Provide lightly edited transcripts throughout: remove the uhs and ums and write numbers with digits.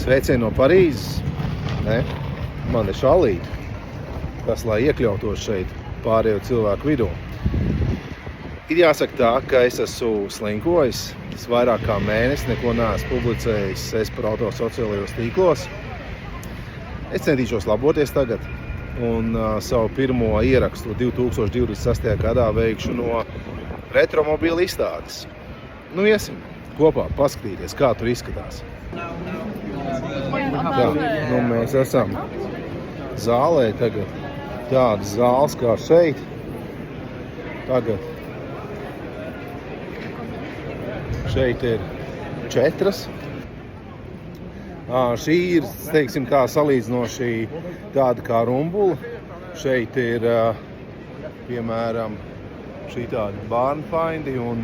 Sveicieni no Parīzes. Ne? Man ir šalīti, kas lai iekļautos šeit pārējo cilvēku vidū. Ir jāsaka tā, ka es esmu slinkojis. Es vairāk kā mēnesi neko neesmu publicējis par auto sociālajos tīklos. Es centīšos laboties tagad un savu pirmo ierakstu 2026. gadā veikšu no retromobīla izstādes. Nu, iesim kopā paskatīties, kā tur izskatās. Tā, nu mēs esam zālē tagad. Tādas zāles kā šeit. Tagad šeit ir 4. Šī ir, teiksim, tā salīdzinoši tāda kā rumbula. Šeit ir, piemēram, šī tāda barnfindi un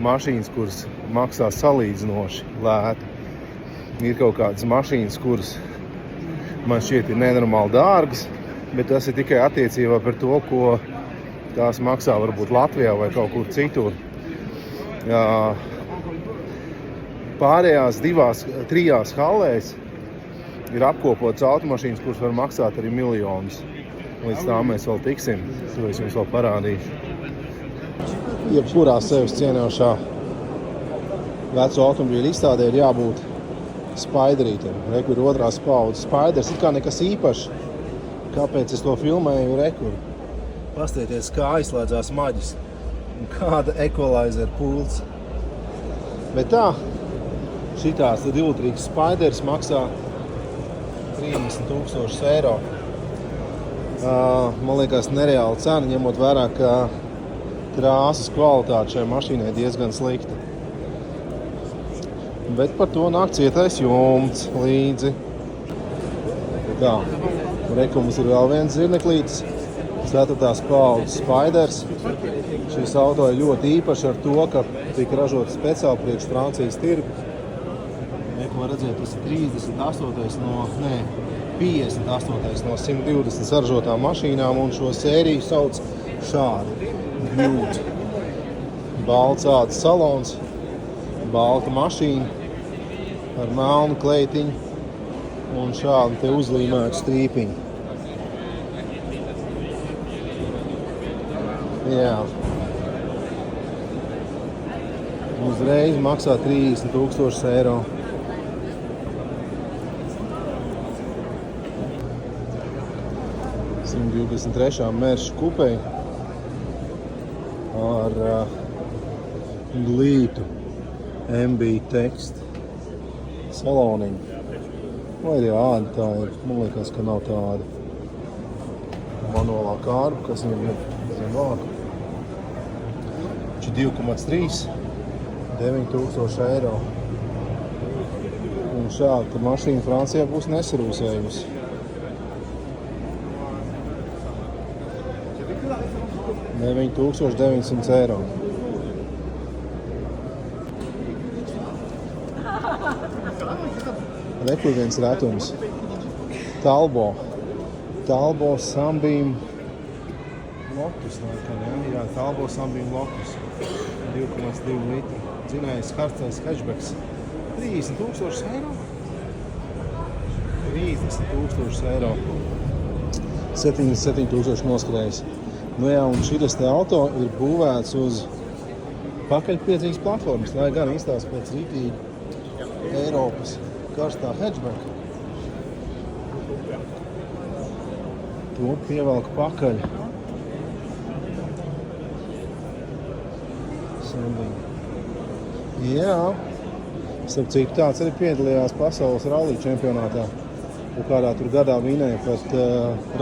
mašīnas, kuras maksā salīdzinoši lēti. Ir kaut kādas mašīnas, kuras man šķiet ir nenormāli dārgas, bet tas ir tikai attiecībā par to, ko tās maksā varbūt Latvijā vai kaut kur citur. Pārējās 2-3 hallēs ir apkopotas automašīnas, kuras var maksāt arī miljonus. Līdz tā mēs vēl tiksim, to es jums vēl parādīšu. Jebkurā sevis cienošā veco automobīļu izstādē ir jābūt Spiderītam. Rekur ir 2. paudzes Spiders, it kā nekas īpašs. Kāpēc es to filmēju rekur? Pastieties, kā aizslēdzās maģis un kāda equalizer pults. Bet tā, šitās 2-trīgs Spiders maksā 30,000 eiro. Man liekas nereāla cena, ņemot vērā, ka krāsas kvalitāte šai mašīnai diezgan slikta. Bet par to nāk cietais jumts līdzi. Tā, mums ir vēl viens zirneklītis. 4. paudzes Spiders. Šis auto ir ļoti īpašs ar to, ka tika ražots speciāli priekš Francijas tirgu. Var redzēt, tas ir 58. no 120 saražotām mašīnām, un šo sēriju sauc šādi. Beauty. Balts ādas salons, balta mašīna ar melnu kleitiņu un šādu te uzlīmētu strīpiņu. Jā. Uzreiz maksā 30,000 eiro. Merša kupei ar glītu MB tekstu saloniņu. Vai arī āda tā ir? Man liekas, ka nav tāda manuālā kārba, kas viņam ir zem vāku. Šī 2,3, 9,000 eiro. Un šāda mašīna Francijā būs nesarūsējusi. 9,900 eiro. Rekur viens retums. Talbo Sunbeam Lotus. Jā, Talbo Sunbeam Lotus. 2,2 litri. Dzinējs karstais hatchbacks. 30,000 eiro. 30,000 eiro. 77,000 noskrējis. Nu jā, un šitas te auto ir būvēts uz pakaļpiedzīgas platformas, lai gan izstāsta pēc rītīgi Eiropas karstā hatchback. To pievelk pakaļ. Jā, starp citu tāds arī piedalījās pasaules rallija čempionātā. Un kādā tur gadā vinēja pat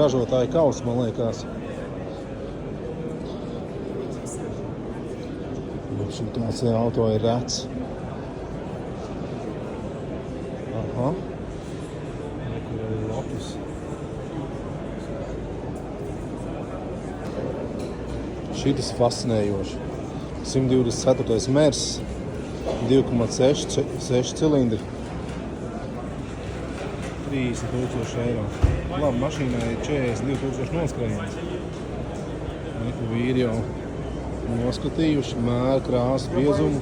ražotāju kausu, man liekas. Tāds auto ir rets. Aha. Kur ir Lotus. Šitas fascinējoši. 124. Mers, 2,6 cilindri. 30,000 eiro. Labi, mašīnai ir 42,000 noskrējiens. Vīri jau noskatījuši mēru, krāsu, biezumu.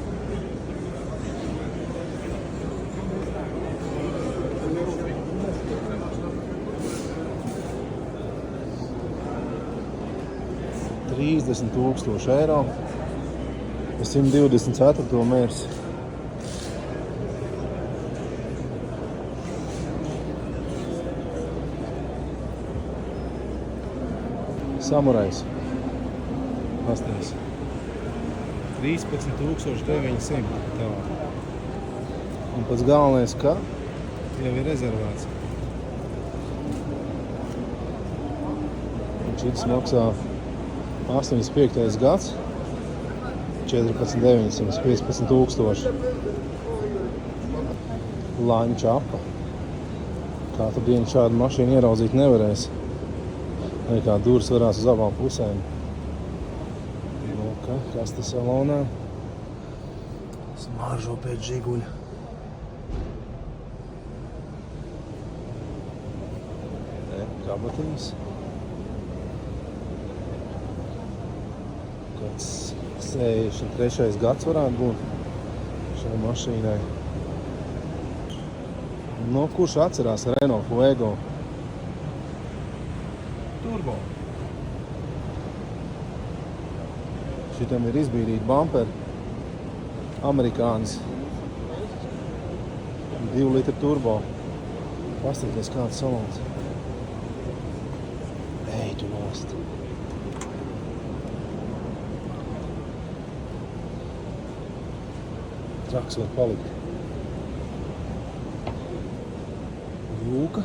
30,000 eiro. Es 124. mērs. Samurais. Pasties. 13,900. Tā. Un pats galvenais, ka jau ir rezervēts. Un šis maksā 85. gads. 14,900, 15,000. Laņu čapa. Katru dienu šādu mašīnu ieraudzīt nevarēs. Vai kā durvis varās uz abām pusēm. Lūk, kaste salonā. Smaržo pēc žiguļa. Kabatīs. Kāds 63. gads varētu būt šai mašīnai. No kurš atcerās Renault Fuego? Turbo. Šitam ir izbīdīti bumperi. Amerikānis. 2 litru turbo. Paskaties, kāds salons. Ej, tu nost. Traks var palikt. Jūka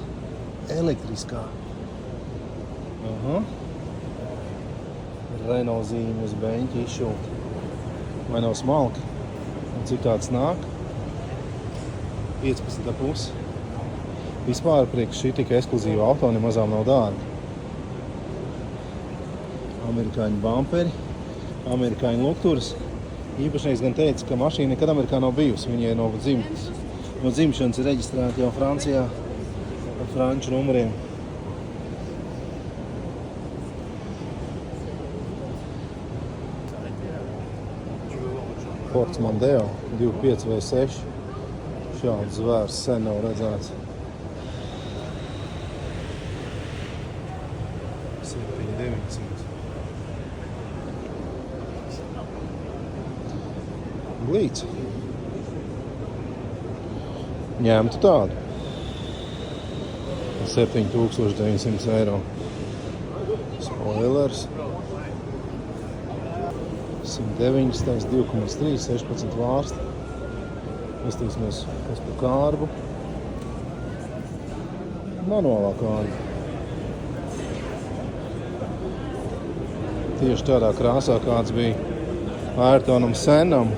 elektriskā. Aha. Renault zīme uz beņķi izšūta. Vai nav smalki? Un cik tāds nāk? 15,5. Vispār priekš šī tik ekskluzīva auto nemazām nav dārga. Amerikāņu bumperi, amerikāņu lukturas. Īpašnieks gan teica, ka mašīna nekad Amerikā nav bijusi. Viņai no dzimšanas ir reģistrēta jau Francijā ar franču numuriem. Fords Mondeo 2.5 vai 6. Šāds zvērs sen nav redzēts. 7,900. Glīts. Ņemtu tādu. 7,900 eiro. Spoilers. 190, 2,3, 16 vārsti. Pastīsimies uz pa kārbu. Manuālā kārba. Tieši tādā krāsā, kāds bija Ayrtonam Sennam.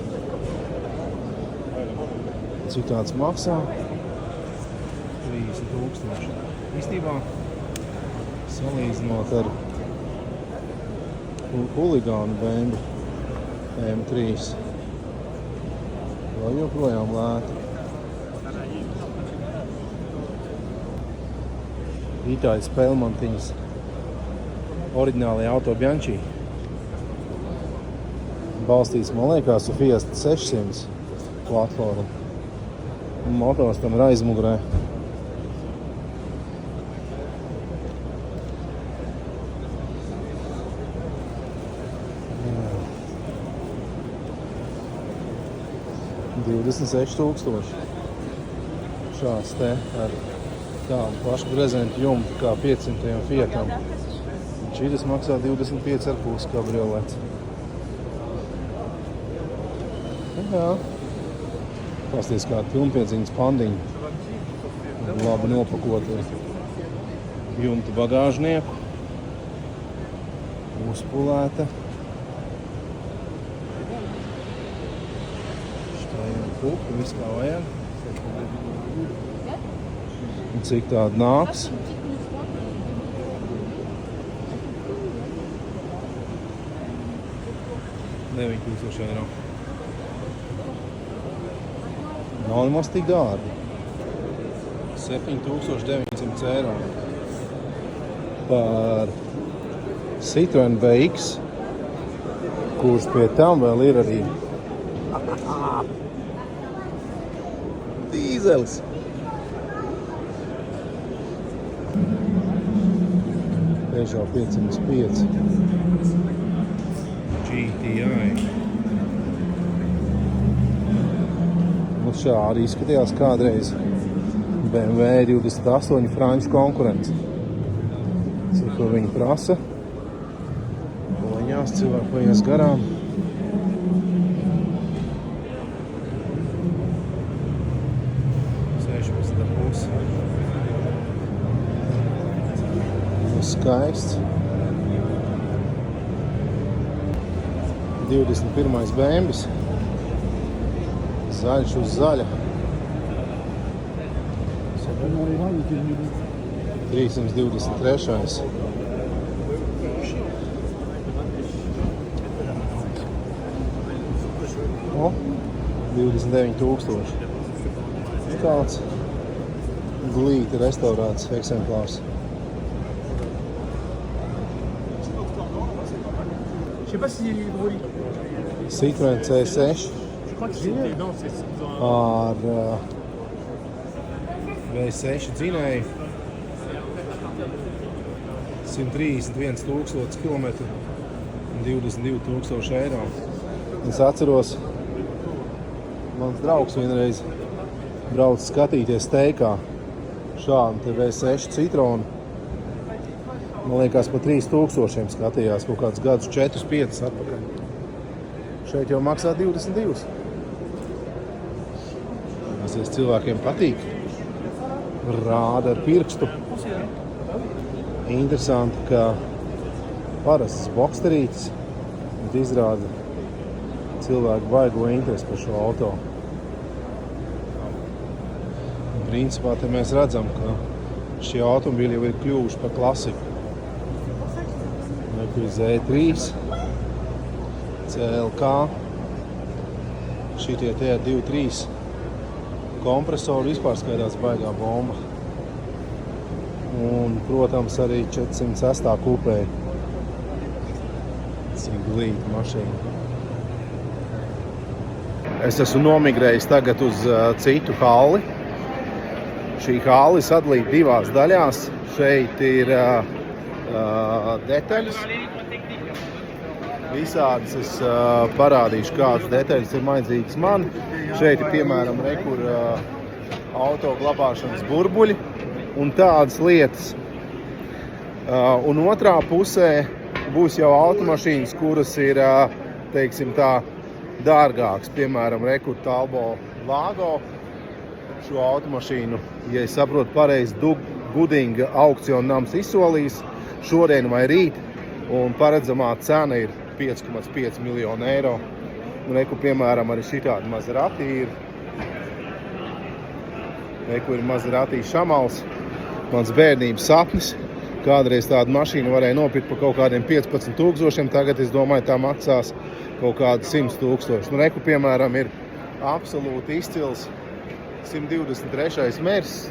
Cik tāds maksā? 30,000. Īstībā salīdzinot ar huligānu BMW M3. Vēl joprojām lēti. Itāļu spēlmantiņas. Oriģinālajā auto Bianchi. Balstīts, man liekas, uz Fiesta 600 platformu. Motors tam ir aizmugurē. $26,000. Šāds te ar tādu pašu brezentu jumtu kā 500. Fiatam. Šītas maksā 25,5 kabriolets. Jā. Pasties kāda pilnpiedziņas pandiņa. Labi nopakot jumta bagāžnieku. Uzpulēta. Štājiem pupi, viss kā vajag. Un cik tāda nāks? €9,000. Nav nemaz tik dārgi. 7,900 eiro. Par Citroen BX, kurš pie tam vēl ir arī dīzelis. Peugeot 505. GTI. Nu šādi izskatījās kādreiz BMW 28 franču konkurence. Ko viņi prasa. Loņās cilvēku paies garām. Skaists. 21. bēmbis. Zaļš uz zaļa. 323. O, 29 000. Tāds glīti restaurēts eksemplārs. Citroen C6 ar V6 dzinēju, 131 000 kilometru un 22 000 eiro. Es atceros, mans draugs vienreiz brauc skatīties teikā šādu te V6 Citronu. Man liekas, pa 3000 skatījās kaut kādus gadus 4-5 atpakaļ. Šeit jau maksā 22. Māsies cilvēkiem patīk. Rāda ar pirkstu. Interesanti, ka parasts boksterītis izrāda cilvēku baigo interesi par šo auto. Un principā te mēs redzam, ka šie automobīļi jau ir kļuvuši par klasiku. Z3, CLK, šitie tie 2.3 kompresori vispār skaidās baigā bomba. Un, protams, arī 406. kupē. Cik glīta mašīna. Es esmu nomigrējis tagad uz citu halli. Šī halli sadalīta divās daļās. Šeit ir detaļas. Visādas es parādīšu, kādas detaļas ir maidzīgas man. Šeit ir, piemēram, rekur auto glabāšanas burbuļi un tādas lietas. Un otrā pusē būs jau automašīnas, kuras ir, teiksim tā, dārgāks. Piemēram, rekur Talbot Lago. Šo automašīnu, ja es saprotu pareizi, Gooding aukciona nams izsolīs šodien vai rīt, un paredzamā cena ir 5,5 miljonu eiro. Un reku, piemēram, arī šitādi Maserati ir. Reku ir Maserati Šamals. Mans bērnības sapnis. Kādreiz tādu mašīnu varēja nopirkt par kaut kādiem 15 000. Tagad, es domāju, tā maksās kaut kādu 100 000. Nu, reku, piemēram, ir absolūti izcils 123. Mercedes.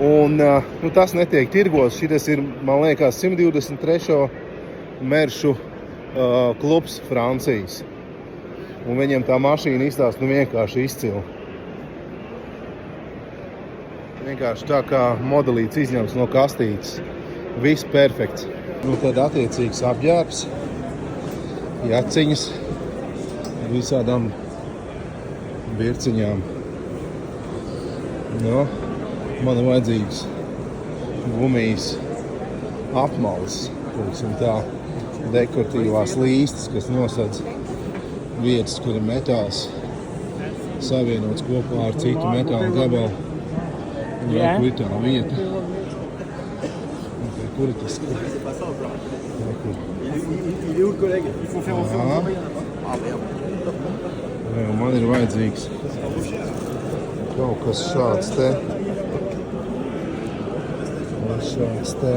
Un tas netiek tirgots. Šitas ir, man liekas, 123. Meršu klubs Francijas. Un viņam tā mašīna izstāsta vienkārši izcila. Vienkārši tā kā modelīts izņemts no kastītes. Viss perfekts. Tad attiecīgs apģērbs, jaciņas ar visādām virciņām. Man ir vajadzīgs gumijas apmales, tā dekoratīvās līstas, kas nosedz vietas, kur ir metāls savienots kopā ar citu metālu gabalu. Un kur ir tā vieta. Kur ir tas? Man ir vajadzīgs kaut kas šāds te. Šāds te.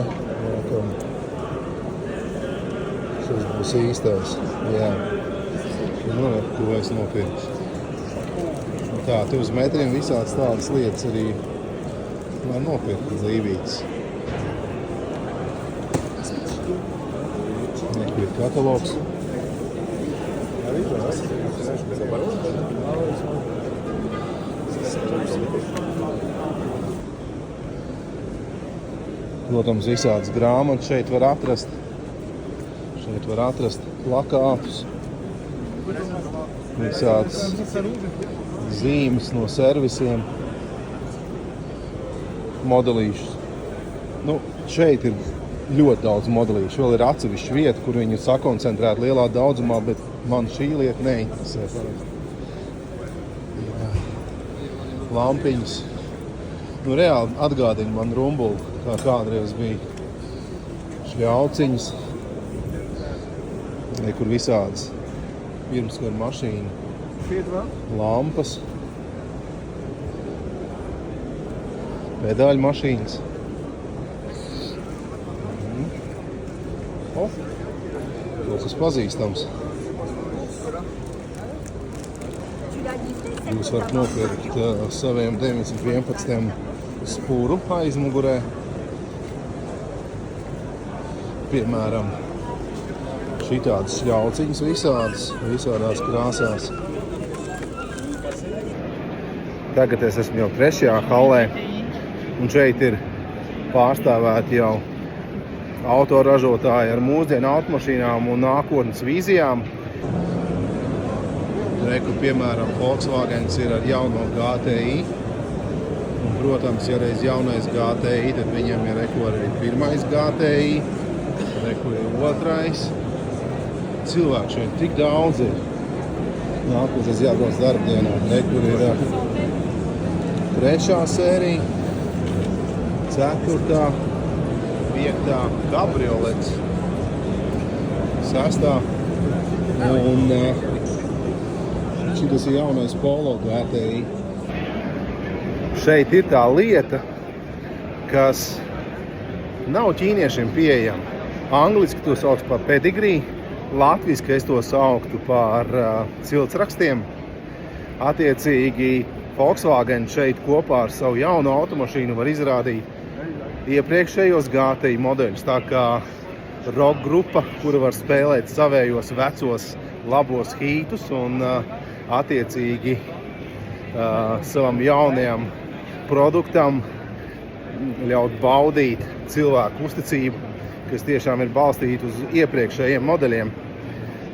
Šis būs īstais. Jā. Ko es nopirku. Tā, te uz metriem visādas tādas lietas arī var nopirkt dzīvītas. Tur ir katalogs. Protams, visādas grāmatas šeit var atrast. Šeit var atrast plakātus. Visāds zīmes no servisiem. Modelīšus. Nu, šeit ir ļoti daudz modelīšu. Vēl ir atsevišķa vieta, kur viņi ir sakoncentrēti lielā daudzumā, bet man šī lieta neinteresē. Jā. Lampiņas. Nu, reāli atgādina man Rumbulu, kā kādreiz bija šļauciņas. Kur visādas pirmskara mašīna. Lampas. Pedāļu mašīnas. Kaut kas pazīstams. Jūs varat nopirkt saviem 911 spūru aizmugurē. Piemēram, šitādas šļauciņas visādās krāsās. Tagad es esmu jau 3. hallē, un šeit ir pārstāvēti jau autoražotāji ar mūsdienu automašīnām un nākotnes vīzijām. Reku, piemēram, Volkswagens ir ar jauno GTI. Un, protams, ja reiz jaunais GTI, tad viņam ir reku arī pirmais GTI. Reku ir otrais. Cilvēku šeit tik daudz ir. Nākošais jābrauc darbdienā. Reku ir 3. sērija, 4., 5. kabriolets, 6. un šitas ir jaunais Polo GTI. Šeit ir tā lieta, kas nav ķīniešiem pieejama. Angliski to sauc par pedigree, latviski es to sauktu par ciltsrakstiem. Attiecīgi Volkswagen šeit kopā ar savu jaunu automašīnu var izrādīt iepriekšējos GTI modeļus, tā kā rock grupa, kura var spēlēt savējos vecos labos hītus un attiecīgi savam jaunajam produktam ļaut baudīt cilvēku uzticību, kas tiešām ir balstīta uz iepriekšējiem modeļiem.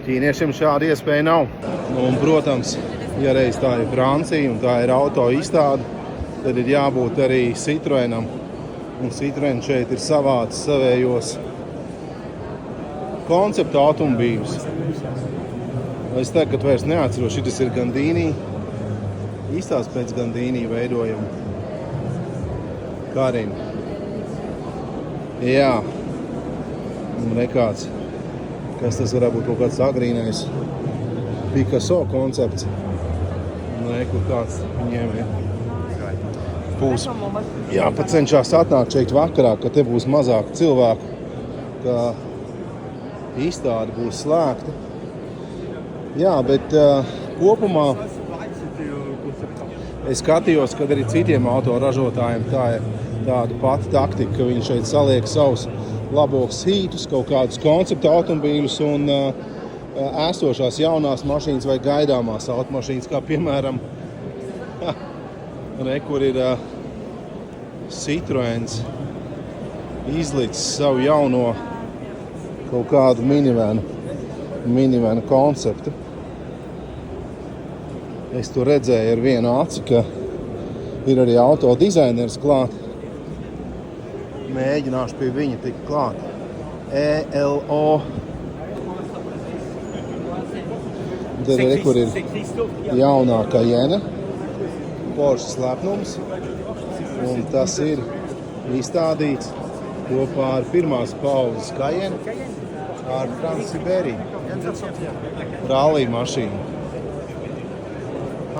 Ķīniešiem šāda iespēja nav. Un, protams, ja reiz tā ir Francija un tā ir auto izstāde, tad ir jābūt arī Citroenam. Un Citroen šeit ir savāds savējos konceptu automobīļus. Es tagad vairs neatceros, šitas ir Gandini. Īstās pēc Gandini veidojam. Karina. Jā. Un nekāds, kas tas varētu būt kaut kāds agrīnais Picasso koncepts. Nekur kāds viņiem ir. Būs jāpacenšās atnākt šeit vakarā, ka te būs mazāk cilvēku, ka izstāde būs slēgta. Jā, bet kopumā es skatījos, kad arī citiem autoražotājiem tā ir tāda pati taktika, ka viņi šeit saliek savus labos hītus, kaut kādus konceptu automobīļus un esošās jaunās mašīnas vai gaidāmās automašīnas, kā piemēram, kur ir Citroens izlicis savu jauno kaut kādu minivenu konceptu. Es to redzēju ar vienu aci, ka ir arī auto dizainers klāt. Mēģināšu pie viņa tikt klāt. ELO. Tad arī, kur ir jaunā Cayenne, Porsche slepnums. Un tas ir izstādīts kopā ar pirmās paudzes Cayenne ar Transsibēriju. Rallija mašīnu.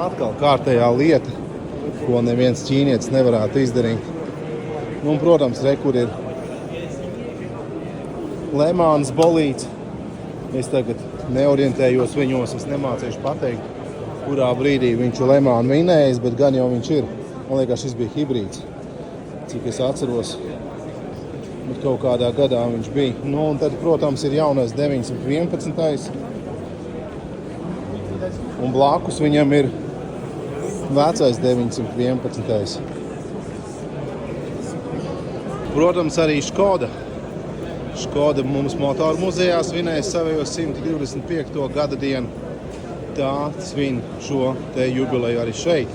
Atkal kārtējā lieta, ko neviens ķīnietis nevarētu izdarīt. Nu, un, protams, kur ir Le Mans bolīds. Es tagad neorientējos viņos, es nemācīšu pateikt, kurā brīdī viņš Le Mans vinējis, bet gan jau viņš ir. Man liekas, šis bija hibrīds, cik es atceros. Bet kaut kādā gadā viņš bija. Nu, un tad, protams, ir jaunais 911. Un blakus viņam ir vecais 911. Protams, arī Škoda. Škoda mums motoru muzejā svinēja savējos 125. gada dienu. tā svin šo te jubileju arī šeit.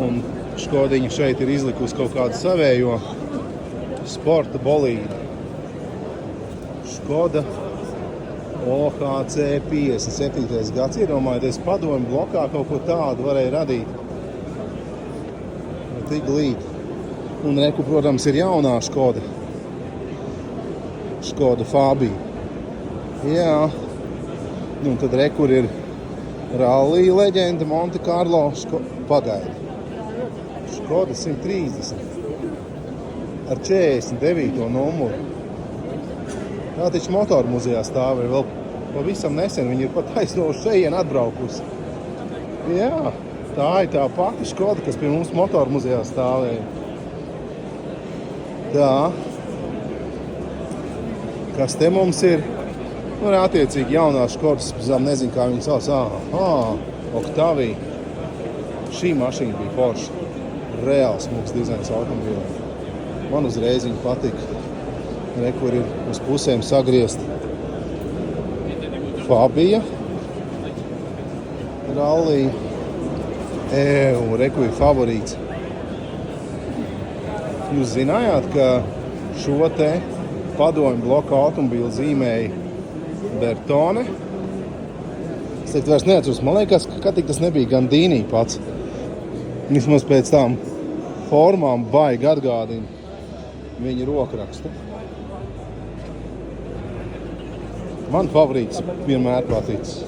Un Škodiņa šeit ir izlikusi kaut kādu savējo sporta bolīdu. Škoda OHC 57. gads. Iedomājieties, padomju blokā kaut ko tādu varēja radīt. Tik glīt. Un reku, protams, ir jaunā Škoda. Škoda Fabija. Jā. Un tad rekur ir rallija leģenda Monte Carlo pagaida. Škoda 130 ar 49. numuru. Tā taču motoru muzejā stāv vēl pavisam nesen. Viņi ir pat aizno šeien atbraukusi. Jā, tā ir tā pati Škoda, kas pie mums motoru muzejā stāvēja. Tā. Kas te mums ir? Nu, attiecīgi jaunās Škodas, nezinu, kā viņi sauc. Octavija. Šī mašīna bija forša. Reāls smuks dizains automobīliem. Man uzreiz viņa patika. Rekur ir uz pusēm sagriezt Fabija. Rallija. Un rekur ir favorīts. Jūs zinājāt, ka šo te padomju bloka automobīlu zīmēja Bertone? Es teikt vairs neatceros. Man liekas, ka tik tas nebija Gandini pats. Vismaz pēc tām formām baigi atgādina viņa rokrakstu. Man favorīts vienmēr paticis.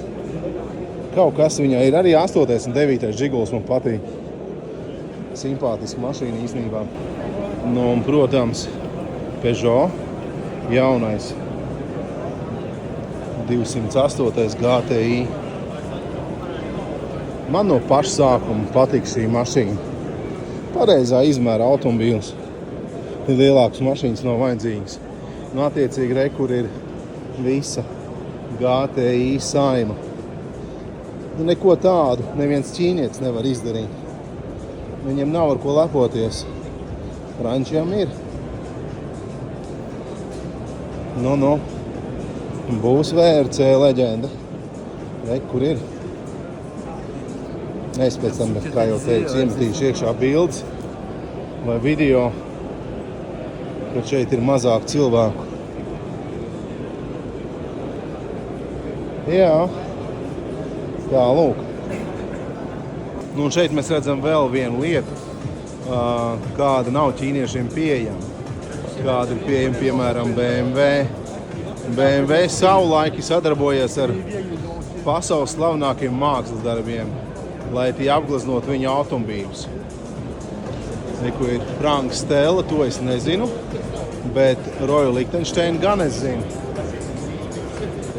Kaut kas viņai ir arī 8. un 9. Žiguls man patīk. Simpātiska mašīna īstenībā. Nu, un, protams, Peugeot jaunais 208. GTI. Man no paša sākuma patīk šī mašīna. Pareizā izmēra automobīls. Lielākas mašīnas nav vajadzīgas. Nu, attiecīgi rekur ir visa GTI saima. Nu, neko tādu neviens ķīnietis nevar izdarīt. Viņiem nav ar ko lepoties. Frančiem ir. Nu. Būs VRC leģenda. Kur ir? Es pēc tam, kā jau teicu, iemetīšu iekšā bildes vai video, kad šeit ir mazāk cilvēku. Jā. Tā, lūk. Nu, un šeit mēs redzam vēl vienu lietu, kāda nav ķīniešiem pieejama. Kāda ir pieejama, piemēram, BMW. BMW savulaiki sadarbojas ar pasaules slavenākiem mākslas darbiem, lai tie apgleznot viņa automobīļus. Neko ir Frank Stella, to es nezinu, bet Royal Lichtenstein gan es zinu.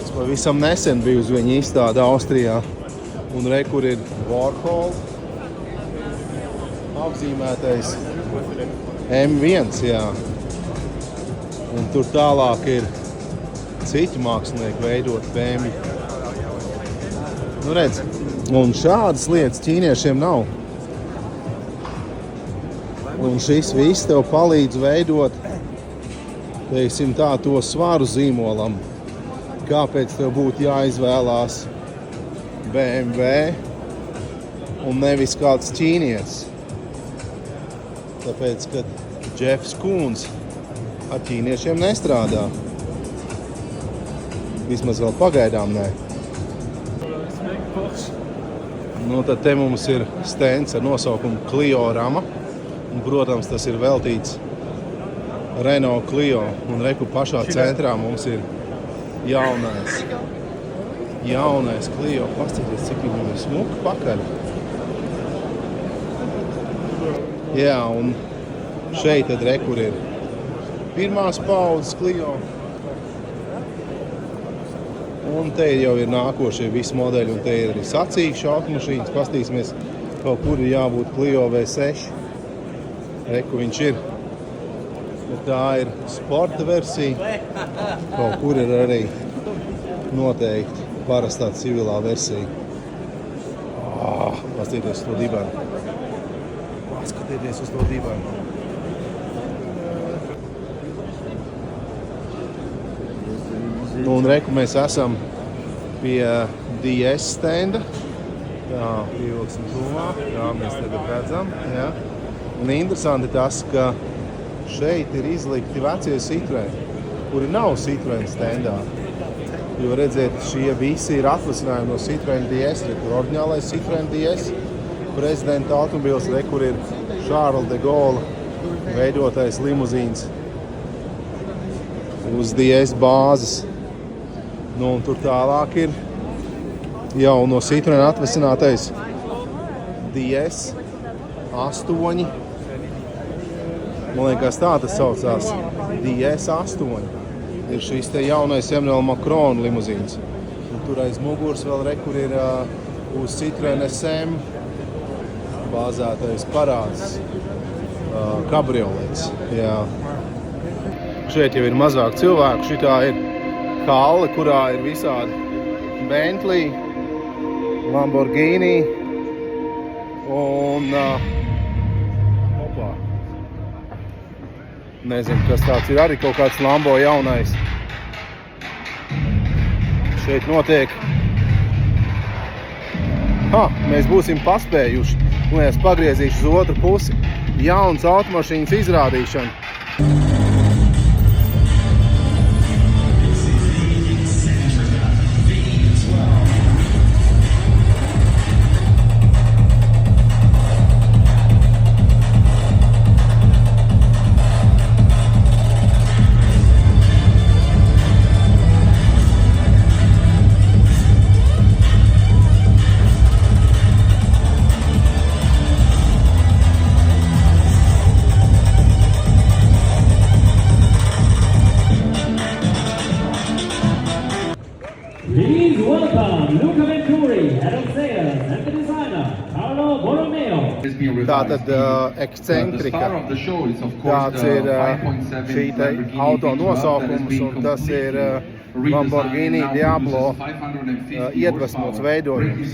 Es pavisam nesen biju uz viņa izstādi Austrijā. Un rekur ir Warhol apzīmētais M1, jā. Un tur tālāk ir citi mākslinieki veidot BMW. Nu redz, un šādas lietas ķīniešiem nav. Un šis viss tev palīdz veidot, teiksim tā, to svaru zīmolam. Kāpēc tev būtu jāizvēlās BMW un nevis kāds ķīnietis? Tāpēc, kad Jeffs Koons ar ķīniešiem nestrādā. Vismaz vēl pagaidām nē. Nu, tad te mums ir stends ar nosaukumu Clio Rama. Un, protams, tas ir veltīts Renault Clio. Un reku pašā centrā mums ir jaunais Clio. Paskatieties, cik viņam ir smuka pakaļ. Jā, un šeit tad rekur ir pirmās paudzes Clio. Un te jau ir nākošie visi modeļi, un te ir arī sacīkšu automašīnas. Pastīsimies, kaut kur ir jābūt Clio V6. Reku viņš ir. Bet tā ir sporta versija. Kaut kur ir arī noteikti parastā civilā versija. Paskatieties uz to dibenu. Paskatieties uz to dibenu. Nu, un reku mēs esam pie DS stenda. Tā, pievilksim tuvāk, kā mēs tagad redzam. Ja. Un interesanti tas, ka šeit ir izlikti vecie Citroen, kuri nav Citroen standā. Jo redziet, šie visi ir atvasinājumi no Citroen DS. Tur oriģinālais Citroen DS, prezidenta automobils, kur ir Charles de Gaulle veidotais limuzīns uz DS bāzes. Nu, un tur tālāk ir jau no Citroen atvasinātais DS 8. Man liekas, tā tas saucās. DS 8. Ir šis te jaunais Emmanuel Macron limuzīns. Un tur aiz muguras vēl kur ir uz Citroen SM bāzētais parāds kabriolets. Jā. Šeit jau ir mazāk cilvēku. Šitā ir halle, kurā ir visādi Bentley, Lamborghini un nezinu, kas tāds ir, arī kaut kāds Lambo jaunais. Šeit notiek. Mēs būsim paspējuši. Un es pagriezīšu uz otru pusi. Jauns automašīnas izrādīšana. Please welcome Luca Venturi, head of sales and the designer, Carlo Borromeo. Tātad ekscentrika. Tāds ir šī te auto nosaukums, un tas ir Lamborghini Diablo iedvesmots veidojums.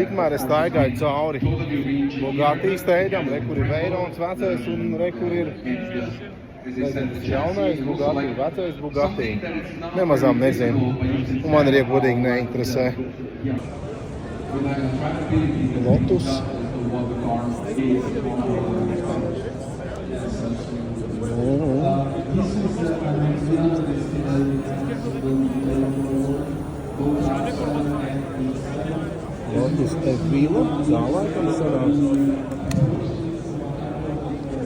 Tikmēr es staigāju cauri Bugatti steidam, kur ir Veirons vecais un kur ir jaunais Bugatti, vecais Bugatti. Nemazām nezinu. Un man arī godīgi neinteresē. Lotus. Lotus Evila. Zālēkam sanāk.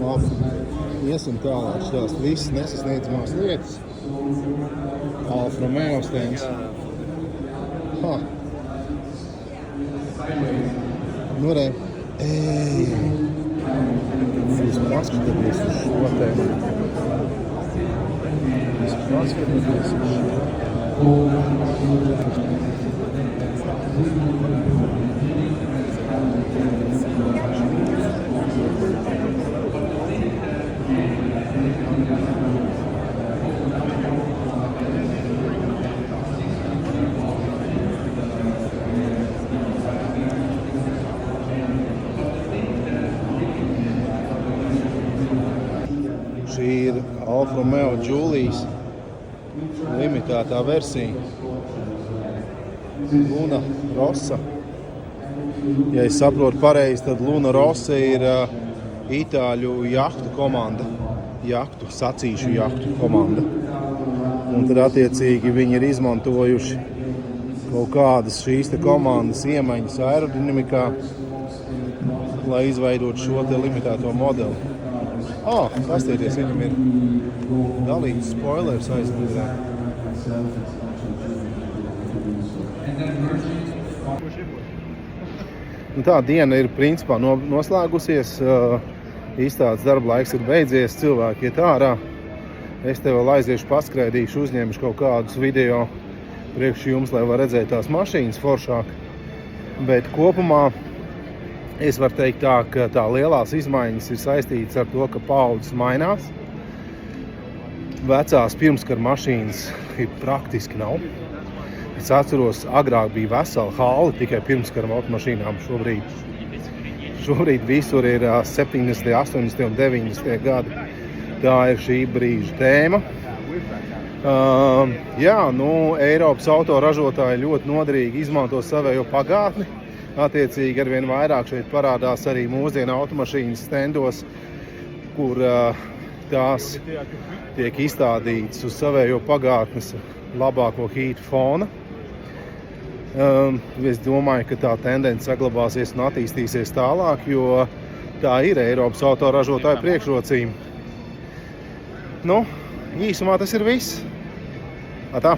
Labi. Iesim tālāk šitās visas nesasniedzamās lietas. Alfa Romeo stends. Nu re. Jūs paskatāties uz šo tēmu. Jūs paskatāties uz šo. Šī ir Alfa Romeo Giulias limitētā versija. Luna Rossa. Ja es saprotu pareizi, tad Luna Rossa ir itāļu jahtu komanda. Sacīšu jahtu komanda. Un tad attiecīgi viņi ir izmantojuši kaut kādas šīs te komandas iemaņas aerodinamikā, lai izveidot šo te limitēto modeli. Pastieties, viņam ir dalīts spoilers aizmugurē. Tā diena ir principā noslēgusies. Izstādes darba laiks ir beidzies, cilvēki iet ārā. Es te vēl aiziešu paskraidīšu, uzņemšu kaut kādus video priekš jums, lai var redzēt tās mašīnas foršāk. Bet kopumā es varu teikt tā, ka tā lielās izmaiņas ir saistītas ar to, ka paaudzes mainās. Vecās pirmskara mašīnas praktiski nav. Es atceros, agrāk bija vesela halle tikai pirmskara automašīnām. Šobrīd visur ir 70, 80 un 90 gadi. Tā ir šī brīža tēma. Jā, Eiropas autoražotāji ļoti noderīgi izmanto savējo pagātni. Attiecīgi arvien vairāk šeit parādās arī mūsdienu automašīnas stendos, kur tās tiek izstādītas uz savējo pagātnes labāko hītu fona. Es domāju, ka tā tendence saglabāsies un attīstīsies tālāk, jo tā ir Eiropas autoražotāju priekšrocība. Īsumā tas ir viss. Tā.